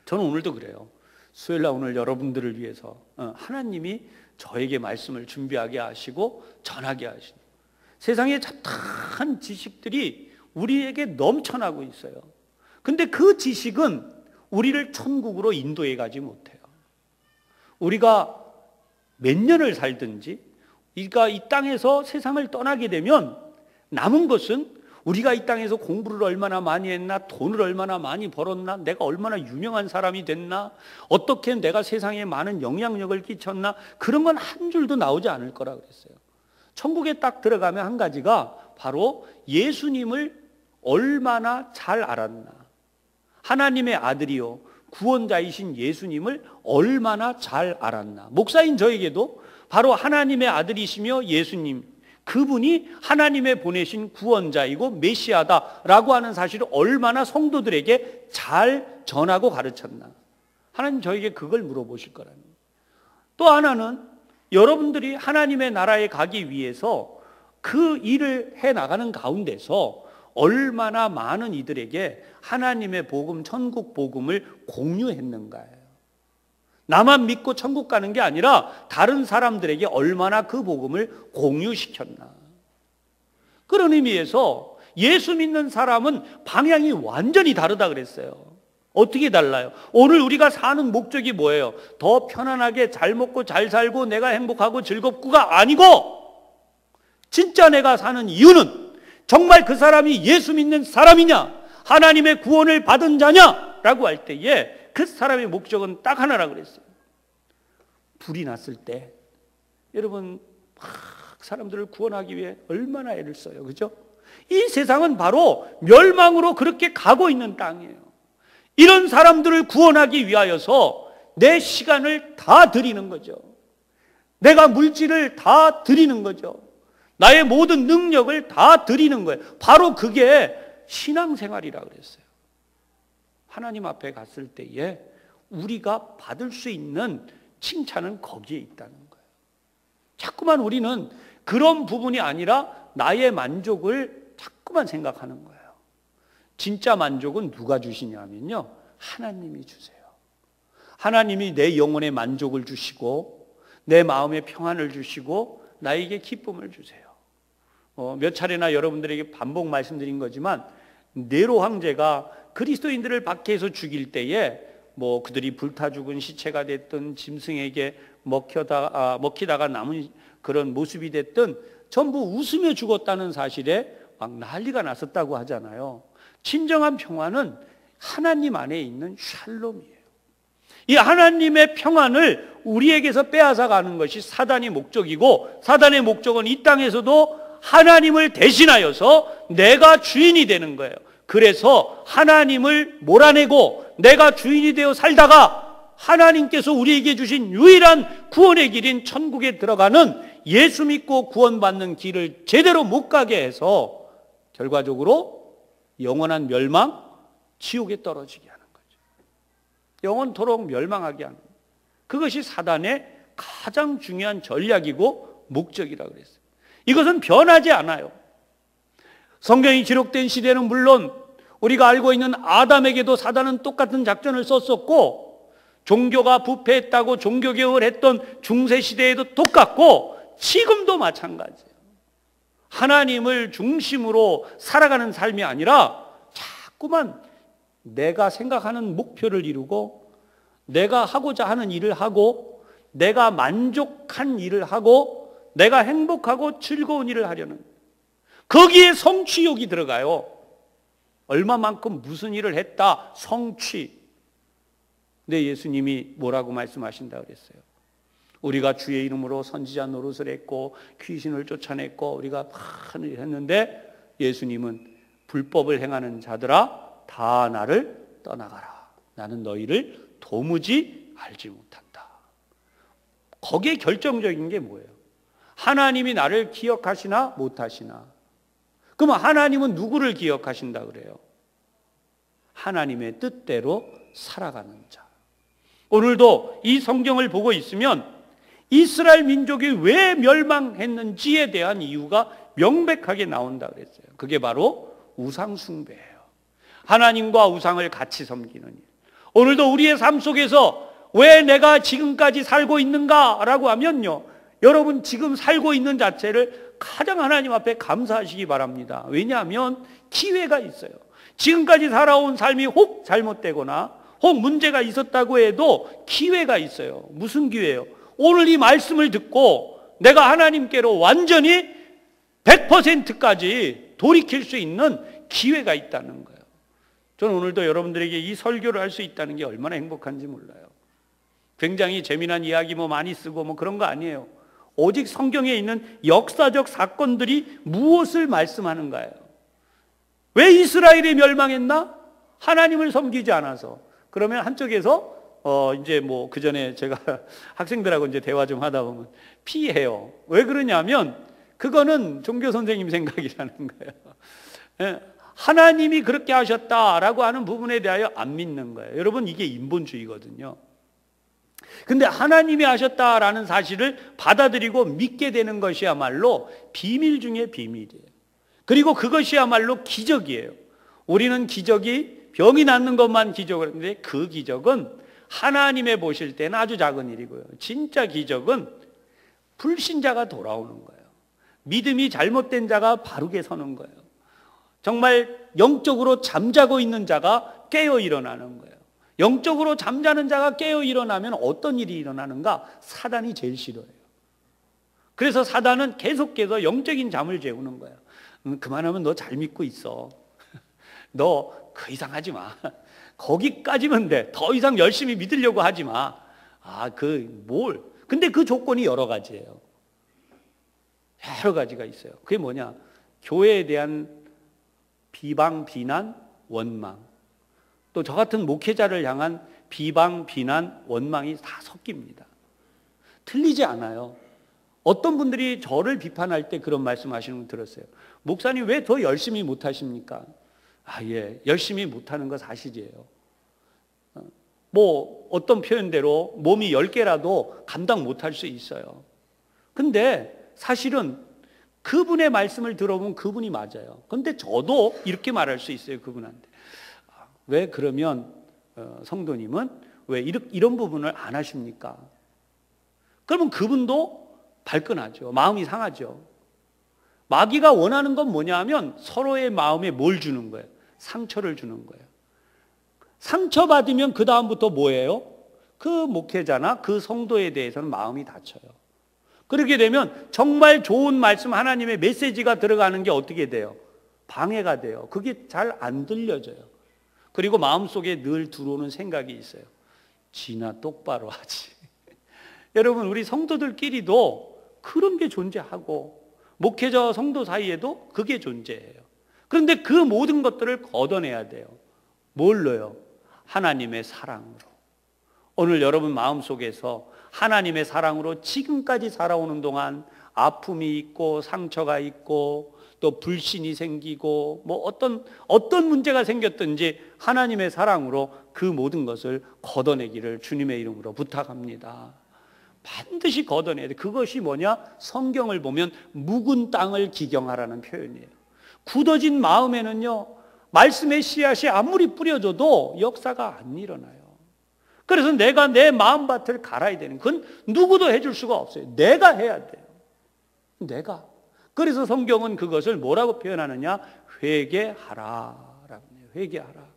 저는 오늘도 그래요. 수요일날 오늘 여러분들을 위해서 하나님이 저에게 말씀을 준비하게 하시고 전하게 하시고 세상에 잡다한 지식들이 우리에게 넘쳐나고 있어요. 근데 그 지식은 우리를 천국으로 인도해 가지 못해요. 우리가 몇 년을 살든지 우리가 이 땅에서 세상을 떠나게 되면 남은 것은 우리가 이 땅에서 공부를 얼마나 많이 했나, 돈을 얼마나 많이 벌었나, 내가 얼마나 유명한 사람이 됐나, 어떻게 내가 세상에 많은 영향력을 끼쳤나, 그런 건 한 줄도 나오지 않을 거라 그랬어요. 천국에 딱 들어가면 한 가지가 바로 예수님을 얼마나 잘 알았나, 하나님의 아들이요 구원자이신 예수님을 얼마나 잘 알았나. 목사인 저에게도 바로 하나님의 아들이시며 예수님, 그분이 하나님의 보내신 구원자이고 메시아다라고 하는 사실을 얼마나 성도들에게 잘 전하고 가르쳤나. 하나님 저에게 그걸 물어보실 거라는 거예요. 또 하나는 여러분들이 하나님의 나라에 가기 위해서 그 일을 해나가는 가운데서 얼마나 많은 이들에게 하나님의 복음, 천국 복음을 공유했는가예요. 나만 믿고 천국 가는 게 아니라 다른 사람들에게 얼마나 그 복음을 공유시켰나. 그런 의미에서 예수 믿는 사람은 방향이 완전히 다르다 그랬어요. 어떻게 달라요? 오늘 우리가 사는 목적이 뭐예요? 더 편안하게 잘 먹고 잘 살고 내가 행복하고 즐겁고가 아니고 진짜 내가 사는 이유는 정말 그 사람이 예수 믿는 사람이냐, 하나님의 구원을 받은 자냐라고 할 때에 그 사람의 목적은 딱 하나라 그랬어요. 불이 났을 때 여러분 막 사람들을 구원하기 위해 얼마나 애를 써요. 그죠? 이 세상은 바로 멸망으로 그렇게 가고 있는 땅이에요. 이런 사람들을 구원하기 위하여서 내 시간을 다 드리는 거죠. 내가 물질을 다 드리는 거죠. 나의 모든 능력을 다 드리는 거예요. 바로 그게 신앙생활이라 그랬어요. 하나님 앞에 갔을 때에 우리가 받을 수 있는 칭찬은 거기에 있다는 거예요. 자꾸만 우리는 그런 부분이 아니라 나의 만족을 자꾸만 생각하는 거예요. 진짜 만족은 누가 주시냐면요, 하나님이 주세요. 하나님이 내 영혼의 만족을 주시고 내 마음의 평안을 주시고 나에게 기쁨을 주세요. 몇 차례나 여러분들에게 반복 말씀드린 거지만, 네로 황제가 그리스도인들을 박해해서 죽일 때에 그들이 불타 죽은 시체가 됐든 짐승에게 먹히다가 남은 그런 모습이 됐든 전부 웃으며 죽었다는 사실에 막 난리가 났었다고 하잖아요. 진정한 평안은 하나님 안에 있는 샬롬이에요. 이 하나님의 평안을 우리에게서 빼앗아 가는 것이 사단의 목적이고, 사단의 목적은 이 땅에서도 하나님을 대신하여서 내가 주인이 되는 거예요. 그래서 하나님을 몰아내고 내가 주인이 되어 살다가 하나님께서 우리에게 주신 유일한 구원의 길인 천국에 들어가는, 예수 믿고 구원받는 길을 제대로 못 가게 해서 결과적으로 영원한 멸망, 지옥에 떨어지게 하는 거죠. 영원토록 멸망하게 하는, 그것이 사단의 가장 중요한 전략이고 목적이라고 그랬어요. 이것은 변하지 않아요. 성경이 기록된 시대는 물론 우리가 알고 있는 아담에게도 사단은 똑같은 작전을 썼었고, 종교가 부패했다고 종교개혁을 했던 중세시대에도 똑같고, 지금도 마찬가지예요. 하나님을 중심으로 살아가는 삶이 아니라 자꾸만 내가 생각하는 목표를 이루고, 내가 하고자 하는 일을 하고, 내가 만족한 일을 하고, 내가 행복하고 즐거운 일을 하려는, 거기에 성취욕이 들어가요. 얼마만큼 무슨 일을 했다, 성취. 근데 예수님이 뭐라고 말씀하신다 그랬어요? 우리가 주의 이름으로 선지자 노릇을 했고 귀신을 쫓아냈고 우리가 많은 일을 했는데, 예수님은 불법을 행하는 자들아 다 나를 떠나가라. 나는 너희를 도무지 알지 못한다. 거기에 결정적인 게 뭐예요? 하나님이 나를 기억하시나 못하시나? 그럼 하나님은 누구를 기억하신다 그래요? 하나님의 뜻대로 살아가는 자. 오늘도 이 성경을 보고 있으면 이스라엘 민족이 왜 멸망했는지에 대한 이유가 명백하게 나온다 그랬어요. 그게 바로 우상 숭배예요. 하나님과 우상을 같이 섬기는 일. 오늘도 우리의 삶 속에서 왜 내가 지금까지 살고 있는가라고 하면요, 여러분 지금 살고 있는 자체를 가장 하나님 앞에 감사하시기 바랍니다. 왜냐하면 기회가 있어요. 지금까지 살아온 삶이 혹 잘못되거나 혹 문제가 있었다고 해도 기회가 있어요. 무슨 기회예요? 오늘 이 말씀을 듣고 내가 하나님께로 완전히 100%까지 돌이킬 수 있는 기회가 있다는 거예요. 저는 오늘도 여러분들에게 이 설교를 할 수 있다는 게 얼마나 행복한지 몰라요. 굉장히 재미난 이야기 많이 쓰고 그런 거 아니에요. 오직 성경에 있는 역사적 사건들이 무엇을 말씀하는가요? 왜 이스라엘이 멸망했나? 하나님을 섬기지 않아서. 그러면 한쪽에서 그 전에 제가 학생들하고 이제 대화 좀 하다 보면 피해요. 왜 그러냐면 그거는 종교 선생님 생각이라는 거예요. 하나님이 그렇게 하셨다라고 하는 부분에 대하여 안 믿는 거예요. 여러분, 이게 인본주의거든요. 근데 하나님이 하셨다라는 사실을 받아들이고 믿게 되는 것이야말로 비밀 중에 비밀이에요. 그리고 그것이야말로 기적이에요. 우리는 기적이 병이 낫는 것만 기적을 하는데, 그 기적은 하나님의 보실 때는 아주 작은 일이고요. 진짜 기적은 불신자가 돌아오는 거예요. 믿음이 잘못된 자가 바르게 서는 거예요. 정말 영적으로 잠자고 있는 자가 깨어 일어나는 거예요. 영적으로 잠자는 자가 깨어 일어나면 어떤 일이 일어나는가? 사단이 제일 싫어해요. 그래서 사단은 계속해서 영적인 잠을 재우는 거예요. 그만하면 너 잘 믿고 있어. 너 그 이상 하지 마. 거기까지면 돼. 더 이상 열심히 믿으려고 하지 마. 근데 그 조건이 여러 가지예요. 여러 가지가 있어요. 그게 뭐냐? 교회에 대한 비방, 비난, 원망. 또 저 같은 목회자를 향한 비방, 비난, 원망이 다 섞입니다. 틀리지 않아요. 어떤 분들이 저를 비판할 때 그런 말씀하시는 거 들었어요. 목사님 왜 더 열심히 못하십니까? 예, 열심히 못하는 거 사실이에요. 뭐 어떤 표현대로 몸이 10개라도 감당 못할 수 있어요. 근데 사실은 그분의 말씀을 들어보면 그분이 맞아요. 근데 저도 이렇게 말할 수 있어요, 그분한테. 왜 그러면 성도님은 왜 이런 부분을 안 하십니까? 그러면 그분도 발끈하죠. 마음이 상하죠. 마귀가 원하는 건 뭐냐 하면 서로의 마음에 뭘 주는 거예요? 상처를 주는 거예요. 상처받으면 그 다음부터 뭐예요? 그 목회자나 그 성도에 대해서는 마음이 다쳐요. 그렇게 되면 정말 좋은 말씀, 하나님의 메시지가 들어가는 게 어떻게 돼요? 방해가 돼요. 그게 잘 안 들려져요. 그리고 마음속에 늘 들어오는 생각이 있어요. 지나 똑바로 하지. 여러분, 우리 성도들끼리도 그런 게 존재하고 목회자 성도 사이에도 그게 존재해요. 그런데 그 모든 것들을 걷어내야 돼요. 뭘로요? 하나님의 사랑으로. 오늘 여러분 마음속에서 하나님의 사랑으로 지금까지 살아오는 동안 아픔이 있고 상처가 있고 또 불신이 생기고 뭐 어떤 문제가 생겼든지 하나님의 사랑으로 그 모든 것을 걷어내기를 주님의 이름으로 부탁합니다. 반드시 걷어내야 돼. 그것이 뭐냐? 성경을 보면 묵은 땅을 기경하라는 표현이에요. 굳어진 마음에는요, 말씀의 씨앗이 아무리 뿌려져도 역사가 안 일어나요. 그래서 내가 내 마음밭을 갈아야 되는, 그건 누구도 해줄 수가 없어요. 내가 해야 돼요. 내가. 그래서 성경은 그것을 뭐라고 표현하느냐? 회개하라라고 해요. 회개하라.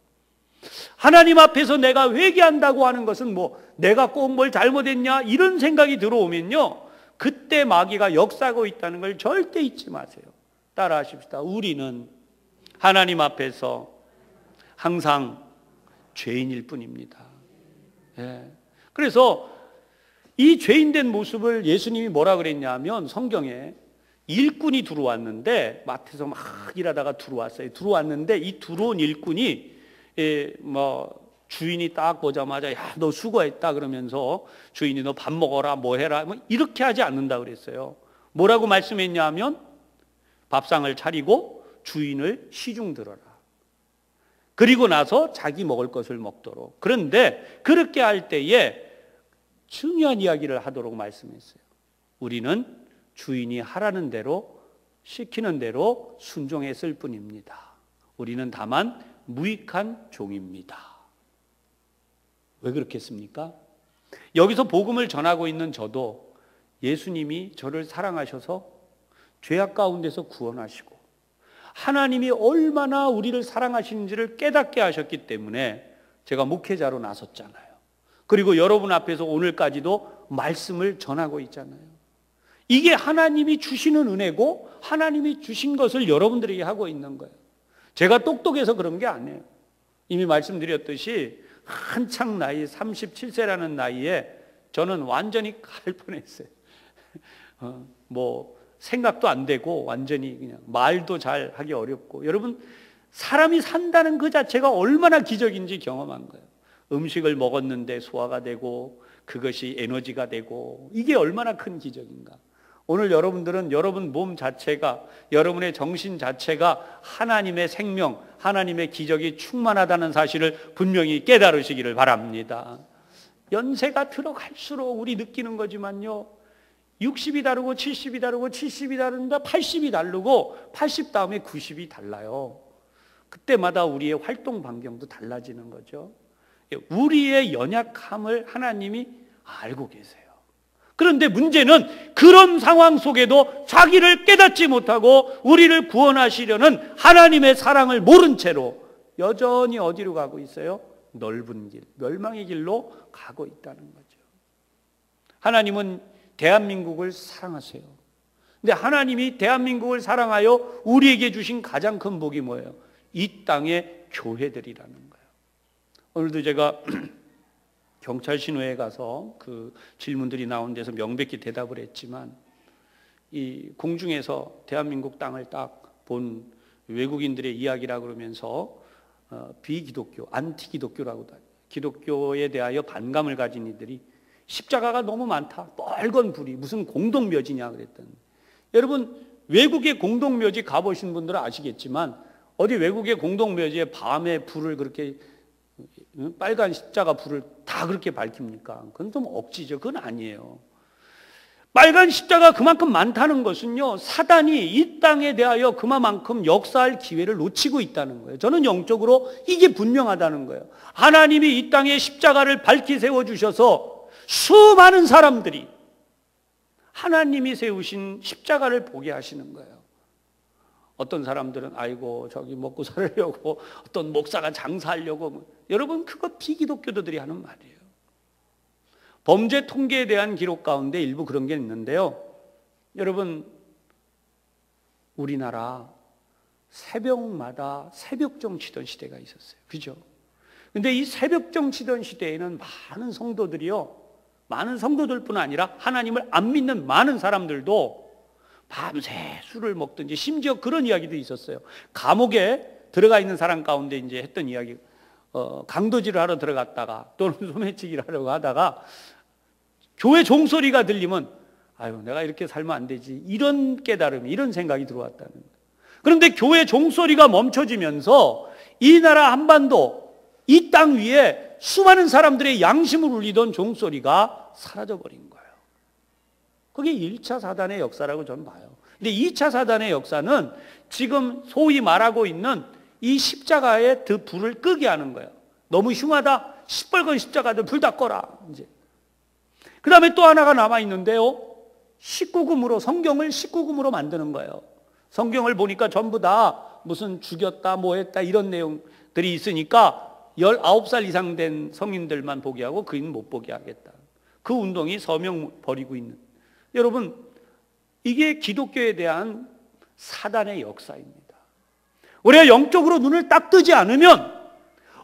하나님 앞에서 내가 회개한다고 하는 것은 뭐 내가 꼭 뭘 잘못했냐 이런 생각이 들어오면요, 그때 마귀가 역사하고 있다는 걸 절대 잊지 마세요. 따라 하십시다. 우리는 하나님 앞에서 항상 죄인일 뿐입니다. 예. 그래서 이 죄인된 모습을 예수님이 뭐라 그랬냐면, 성경에 일꾼이 들어왔는데, 마태서 막 일하다가 들어왔어요. 들어왔는데 이 들어온 일꾼이 주인이 딱 보자마자 야, 너 수고했다 그러면서 주인이 너 밥 먹어라 뭐 해라 뭐 이렇게 하지 않는다 그랬어요. 뭐라고 말씀했냐면, 밥상을 차리고 주인을 시중 들어라. 그리고 나서 자기 먹을 것을 먹도록. 그런데 그렇게 할 때에 중요한 이야기를 하도록 말씀했어요. 우리는 주인이 하라는 대로, 시키는 대로 순종했을 뿐입니다. 우리는 다만 무익한 종입니다. 왜 그렇겠습니까? 여기서 복음을 전하고 있는 저도 예수님이 저를 사랑하셔서 죄악 가운데서 구원하시고 하나님이 얼마나 우리를 사랑하시는지를 깨닫게 하셨기 때문에 제가 목회자로 나섰잖아요. 그리고 여러분 앞에서 오늘까지도 말씀을 전하고 있잖아요. 이게 하나님이 주시는 은혜고 하나님이 주신 것을 여러분들에게 하고 있는 거예요. 제가 똑똑해서 그런 게 아니에요. 이미 말씀드렸듯이 한창 나이 37세라는 나이에 저는 완전히 갈 뻔했어요. 생각도 안 되고 완전히 그냥 말도 잘 하기 어렵고. 여러분, 사람이 산다는 그 자체가 얼마나 기적인지 경험한 거예요. 음식을 먹었는데 소화가 되고 그것이 에너지가 되고, 이게 얼마나 큰 기적인가. 오늘 여러분들은 여러분 몸 자체가, 여러분의 정신 자체가 하나님의 생명, 하나님의 기적이 충만하다는 사실을 분명히 깨달으시기를 바랍니다. 연세가 들어갈수록 우리 느끼는 거지만요, 60이 다르고 70이 다르고 70이 다른다, 80이 다르고 80 다음에 90이 달라요. 그때마다 우리의 활동 반경도 달라지는 거죠. 우리의 연약함을 하나님이 알고 계세요. 그런데 문제는 그런 상황 속에도 자기를 깨닫지 못하고 우리를 구원하시려는 하나님의 사랑을 모른 채로 여전히 어디로 가고 있어요? 넓은 길, 멸망의 길로 가고 있다는 거죠. 하나님은 대한민국을 사랑하세요. 근데 하나님이 대한민국을 사랑하여 우리에게 주신 가장 큰 복이 뭐예요? 이 땅의 교회들이라는 거예요. 오늘도 제가 경찰 신호에 가서 그 질문들이 나온 데서 명백히 대답을 했지만, 이 공중에서 대한민국 땅을 딱 본 외국인들의 이야기라 그러면서 비기독교, 안티기독교라고, 기독교에 대하여 반감을 가진 이들이 십자가가 너무 많다, 빨간 불이 무슨 공동묘지냐 그랬더니, 여러분 외국의 공동묘지 가보신 분들은 아시겠지만 어디 외국의 공동묘지에 밤에 불을 그렇게, 빨간 십자가 불을 다 그렇게 밝힙니까? 그건 좀 억지죠. 그건 아니에요. 빨간 십자가 그만큼 많다는 것은요, 사단이 이 땅에 대하여 그만큼 역사할 기회를 놓치고 있다는 거예요. 저는 영적으로 이게 분명하다는 거예요. 하나님이 이 땅에 십자가를 밝히 세워주셔서 수많은 사람들이 하나님이 세우신 십자가를 보게 하시는 거예요. 어떤 사람들은 아이고 저기 먹고 살려고, 어떤 목사가 장사하려고. 여러분, 그거 비기독교도들이 하는 말이에요. 범죄 통계에 대한 기록 가운데 일부 그런 게 있는데요. 여러분, 우리나라 새벽마다 새벽정 치던 시대가 있었어요. 그죠? 근데 이 새벽정 치던 시대에는 많은 성도들이요, 많은 성도들뿐 아니라 하나님을 안 믿는 많은 사람들도 밤새 술을 먹든지, 심지어 그런 이야기도 있었어요. 감옥에 들어가 있는 사람 가운데 이제 했던 이야기, 강도질을 하러 들어갔다가 또는 소매치기를 하려고 하다가 교회 종소리가 들리면 아유, 내가 이렇게 살면 안 되지, 이런 깨달음이, 이런 생각이 들어왔다는 거예요. 그런데 교회 종소리가 멈춰지면서 이 나라 한반도, 이 땅 위에 수많은 사람들의 양심을 울리던 종소리가 사라져버린 거예요. 그게 1차 사단의 역사라고 저는 봐요. 근데 2차 사단의 역사는 지금 소위 말하고 있는 이 십자가의 그 불을 끄게 하는 거예요. 너무 흉하다, 시뻘건 십자가들 불 다 꺼라. 이제 그 다음에 또 하나가 남아있는데요, 19금으로, 성경을 19금으로 만드는 거예요. 성경을 보니까 전부 다 무슨 죽였다 뭐 했다 이런 내용들이 있으니까 19살 이상 된 성인들만 보게 하고 그인 못 보게 하겠다. 그 운동이 서명 벌이고 있는, 여러분, 이게 기독교에 대한 사단의 역사입니다. 우리가 영적으로 눈을 딱 뜨지 않으면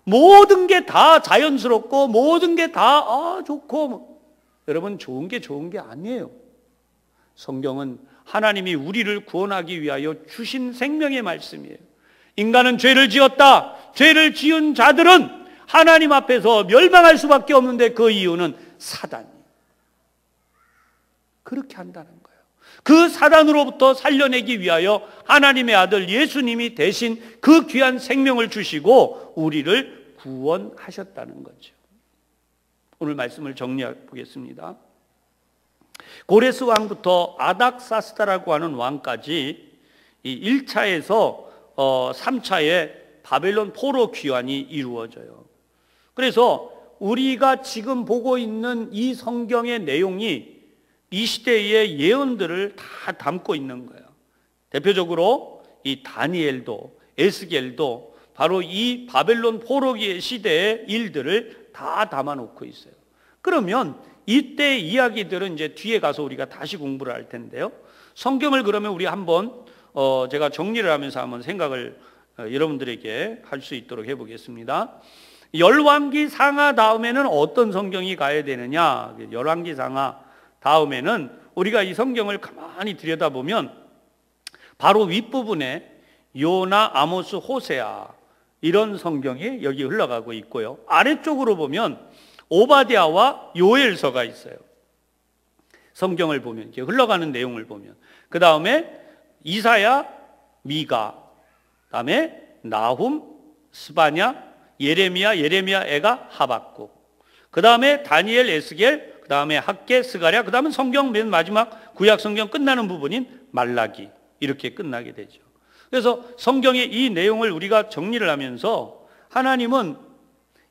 모든 게 다 자연스럽고 모든 게 다 좋고, 여러분, 좋은 게 아니에요. 성경은 하나님이 우리를 구원하기 위하여 주신 생명의 말씀이에요. 인간은 죄를 지었다. 죄를 지은 자들은 하나님 앞에서 멸망할 수밖에 없는데 그 이유는 사단이 그렇게 한다는 거예요. 그 사단으로부터 살려내기 위하여 하나님의 아들 예수님이 대신 그 귀한 생명을 주시고 우리를 구원하셨다는 거죠. 오늘 말씀을 정리해 보겠습니다. 고레스 왕부터 아닥사스다라고 하는 왕까지 이 1차에서 3차에 바벨론 포로 귀환이 이루어져요. 그래서 우리가 지금 보고 있는 이 성경의 내용이 이 시대의 예언들을 다 담고 있는 거예요. 대표적으로 이 다니엘도 에스겔도 바로 이 바벨론 포로기의 시대의 일들을 다 담아놓고 있어요. 그러면 이때 이야기들은 이제 뒤에 가서 우리가 다시 공부를 할 텐데요. 성경을 그러면 우리 한번 제가 정리를 하면서 한번 생각을 여러분들에게 할 수 있도록 해보겠습니다. 열왕기 상하 다음에는 어떤 성경이 가야 되느냐? 열왕기 상하 다음에는 우리가 이 성경을 가만히 들여다보면 바로 윗부분에 요나, 아모스, 호세아 이런 성경이 여기 흘러가고 있고요. 아래쪽으로 보면 오바댜와 요엘서가 있어요. 성경을 보면, 이렇게 흘러가는 내용을 보면. 그 다음에 이사야, 미가, 그 다음에 나훔, 스바냐, 예레미야, 애가, 하박국. 그 다음에 다니엘, 에스겔, 그 다음에 학개, 스가랴, 그 다음에 성경 맨 마지막 구약 성경 끝나는 부분인 말라기. 이렇게 끝나게 되죠. 그래서 성경의 이 내용을 우리가 정리를 하면서 하나님은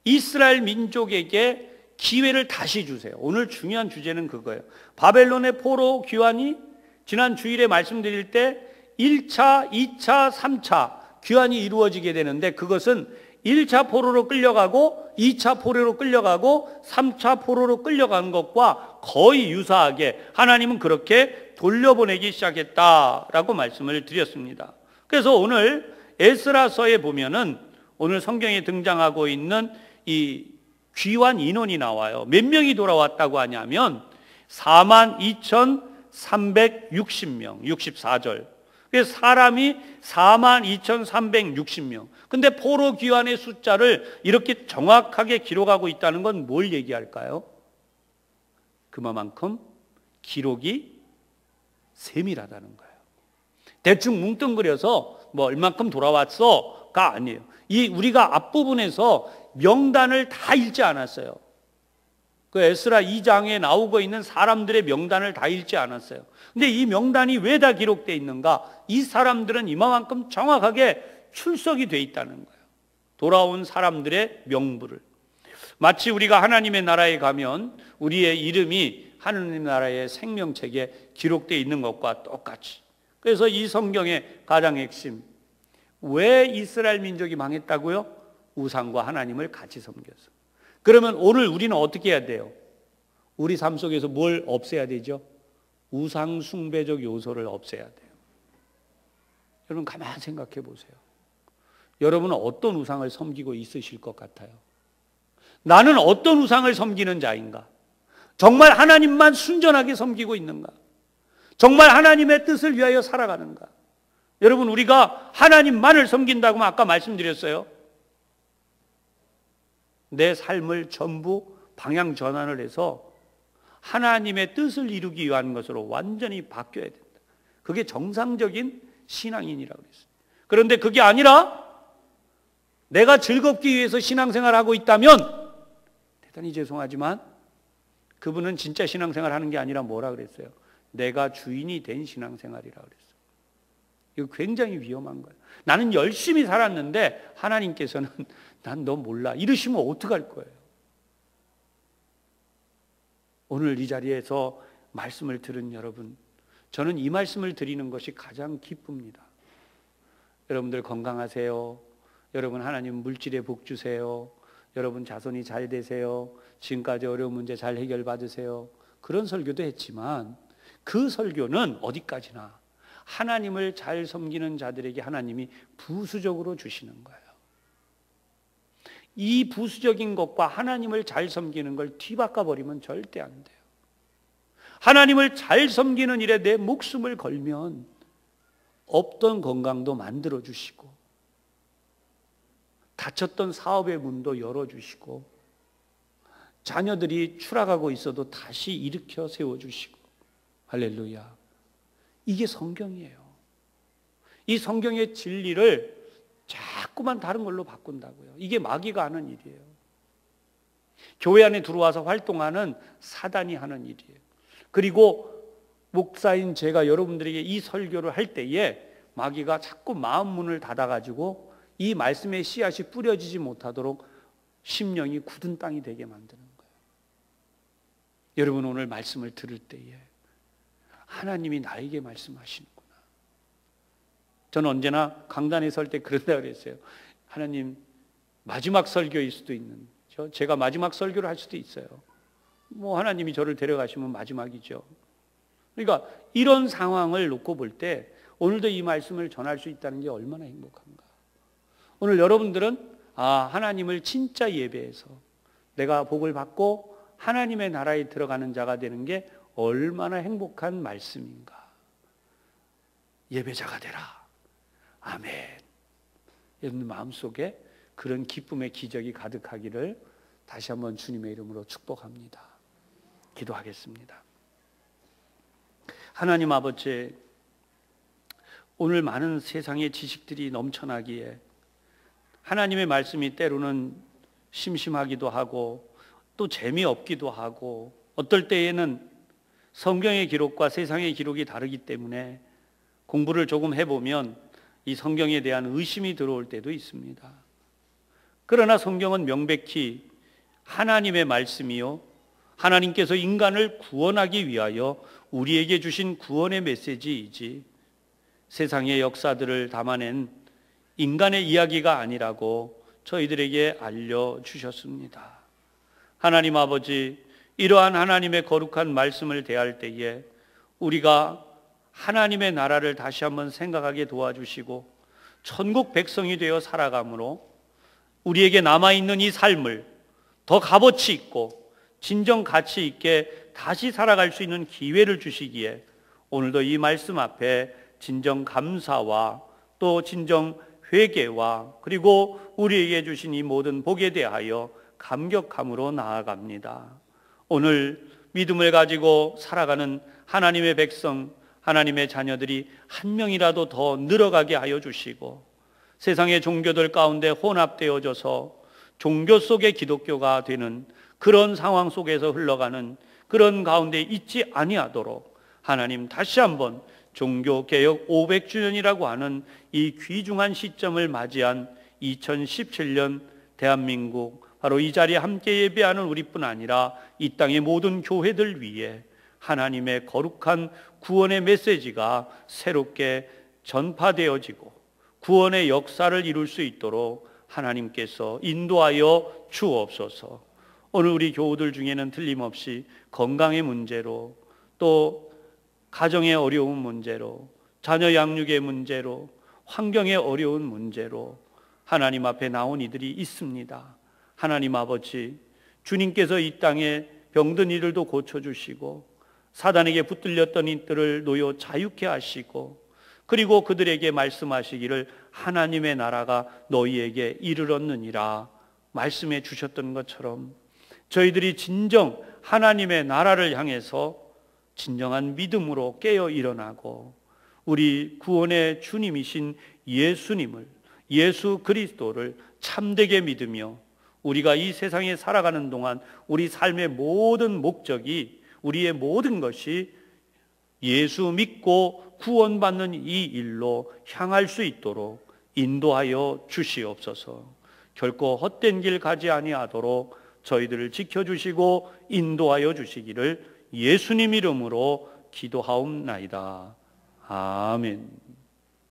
이스라엘 민족에게 기회를 다시 주세요. 오늘 중요한 주제는 그거예요. 바벨론의 포로 귀환이 지난 주일에 말씀드릴 때 1차, 2차, 3차 귀환이 이루어지게 되는데 그것은 1차 포로로 끌려가고 2차 포로로 끌려가고 3차 포로로 끌려간 것과 거의 유사하게 하나님은 그렇게 돌려보내기 시작했다라고 말씀을 드렸습니다. 그래서 오늘 에스라서에 보면은 오늘 성경에 등장하고 있는 이 귀환 인원이 나와요. 몇 명이 돌아왔다고 하냐면 42,360명, 64절. 그래서 사람이 42,360명. 근데 포로 귀환의 숫자를 이렇게 정확하게 기록하고 있다는 건 뭘 얘기할까요? 그만큼 기록이 세밀하다는 거예요. 대충 뭉뚱그려서 뭐 얼만큼 돌아왔어가 아니에요. 이 우리가 앞부분에서 명단을 다 읽지 않았어요. 그 에스라 2장에 나오고 있는 사람들의 명단을 다 읽지 않았어요. 근데 이 명단이 왜 다 기록되어 있는가? 이 사람들은 이만큼 정확하게 출석이 되어 있다는 거예요. 돌아온 사람들의 명부를. 마치 우리가 하나님의 나라에 가면 우리의 이름이 하나님 나라의 생명책에 기록되어 있는 것과 똑같이. 그래서 이 성경의 가장 핵심, 왜 이스라엘 민족이 망했다고요? 우상과 하나님을 같이 섬겨서. 그러면 오늘 우리는 어떻게 해야 돼요? 우리 삶 속에서 뭘 없애야 되죠? 우상 숭배적 요소를 없애야 돼요. 여러분 가만히 생각해 보세요. 여러분은 어떤 우상을 섬기고 있으실 것 같아요? 나는 어떤 우상을 섬기는 자인가? 정말 하나님만 순전하게 섬기고 있는가? 정말 하나님의 뜻을 위하여 살아가는가? 여러분 우리가 하나님만을 섬긴다고 아까 말씀드렸어요. 내 삶을 전부 방향 전환을 해서 하나님의 뜻을 이루기 위한 것으로 완전히 바뀌어야 된다. 그게 정상적인 신앙인이라고 그랬어요. 그런데 그게 아니라 내가 즐겁기 위해서 신앙생활을 하고 있다면 대단히 죄송하지만 그분은 진짜 신앙생활을 하는 게 아니라 뭐라 그랬어요? 내가 주인이 된 신앙생활이라고 그랬어요. 이거 굉장히 위험한 거예요. 나는 열심히 살았는데 하나님께서는 난 너 몰라 이러시면 어떡할 거예요? 오늘 이 자리에서 말씀을 들은 여러분, 저는 이 말씀을 드리는 것이 가장 기쁩니다. 여러분들 건강하세요. 여러분 하나님 물질에 복 주세요. 여러분 자손이 잘 되세요. 지금까지 어려운 문제 잘 해결받으세요. 그런 설교도 했지만 그 설교는 어디까지나 하나님을 잘 섬기는 자들에게 하나님이 부수적으로 주시는 거예요. 이 부수적인 것과 하나님을 잘 섬기는 걸 뒤바꿔버리면 절대 안 돼요. 하나님을 잘 섬기는 일에 내 목숨을 걸면 없던 건강도 만들어주시고 닫혔던 사업의 문도 열어주시고 자녀들이 추락하고 있어도 다시 일으켜 세워주시고 할렐루야. 이게 성경이에요. 이 성경의 진리를 자꾸만 다른 걸로 바꾼다고요. 이게 마귀가 하는 일이에요. 교회 안에 들어와서 활동하는 사단이 하는 일이에요. 그리고 목사인 제가 여러분들에게 이 설교를 할 때에 마귀가 자꾸 마음 문을 닫아가지고 이 말씀의 씨앗이 뿌려지지 못하도록 심령이 굳은 땅이 되게 만드는 거예요. 여러분 오늘 말씀을 들을 때에 하나님이 나에게 말씀하시는구나. 저는 언제나 강단에 설 때 그런다 그랬어요. 하나님 마지막 설교일 수도 있는, 제가 마지막 설교를 할 수도 있어요. 뭐 하나님이 저를 데려가시면 마지막이죠. 그러니까 이런 상황을 놓고 볼 때 오늘도 이 말씀을 전할 수 있다는 게 얼마나 행복한가. 오늘 여러분들은 하나님을 진짜 예배해서 내가 복을 받고 하나님의 나라에 들어가는 자가 되는 게 얼마나 행복한 말씀인가. 예배자가 되라. 아멘. 여러분 마음속에 그런 기쁨의 기적이 가득하기를 다시 한번 주님의 이름으로 축복합니다. 기도하겠습니다. 하나님 아버지, 오늘 많은 세상의 지식들이 넘쳐나기에 하나님의 말씀이 때로는 심심하기도 하고 또 재미없기도 하고 어떨 때에는 성경의 기록과 세상의 기록이 다르기 때문에 공부를 조금 해보면 이 성경에 대한 의심이 들어올 때도 있습니다. 그러나 성경은 명백히 하나님의 말씀이요, 하나님께서 인간을 구원하기 위하여 우리에게 주신 구원의 메시지이지 세상의 역사들을 담아낸 인간의 이야기가 아니라고 저희들에게 알려주셨습니다. 하나님 아버지, 이러한 하나님의 거룩한 말씀을 대할 때에 우리가 하나님의 나라를 다시 한번 생각하게 도와주시고 천국 백성이 되어 살아감으로 우리에게 남아있는 이 삶을 더 값어치 있고 진정 가치 있게 다시 살아갈 수 있는 기회를 주시기에 오늘도 이 말씀 앞에 진정 감사와 또 진정 회개와 그리고 우리에게 주신 이 모든 복에 대하여 감격함으로 나아갑니다. 오늘 믿음을 가지고 살아가는 하나님의 백성, 하나님의 자녀들이 한 명이라도 더 늘어가게 하여 주시고, 세상의 종교들 가운데 혼합되어져서 종교 속의 기독교가 되는 그런 상황 속에서 흘러가는 그런 가운데 있지 아니하도록 하나님 다시 한번 종교개혁 500주년이라고 하는 이 귀중한 시점을 맞이한 2017년 대한민국, 바로 이 자리에 함께 예배하는 우리뿐 아니라 이 땅의 모든 교회들 위해 하나님의 거룩한 구원의 메시지가 새롭게 전파되어지고 구원의 역사를 이룰 수 있도록 하나님께서 인도하여 주옵소서. 오늘 우리 교우들 중에는 틀림없이 건강의 문제로, 또 가정의 어려운 문제로, 자녀 양육의 문제로, 환경의 어려운 문제로 하나님 앞에 나온 이들이 있습니다. 하나님 아버지, 주님께서 이 땅에 병든 이들도 고쳐주시고 사단에게 붙들렸던 이들을 놓여 자유케 하시고, 그리고 그들에게 말씀하시기를 하나님의 나라가 너희에게 이르렀느니라 말씀해 주셨던 것처럼, 저희들이 진정 하나님의 나라를 향해서 진정한 믿음으로 깨어 일어나고 우리 구원의 주님이신 예수님을, 예수 그리스도를 참되게 믿으며 우리가 이 세상에 살아가는 동안 우리 삶의 모든 목적이, 우리의 모든 것이 예수 믿고 구원받는 이 일로 향할 수 있도록 인도하여 주시옵소서. 결코 헛된 길 가지 아니하도록 저희들을 지켜주시고 인도하여 주시기를 예수님 이름으로 기도하옵나이다. 아멘.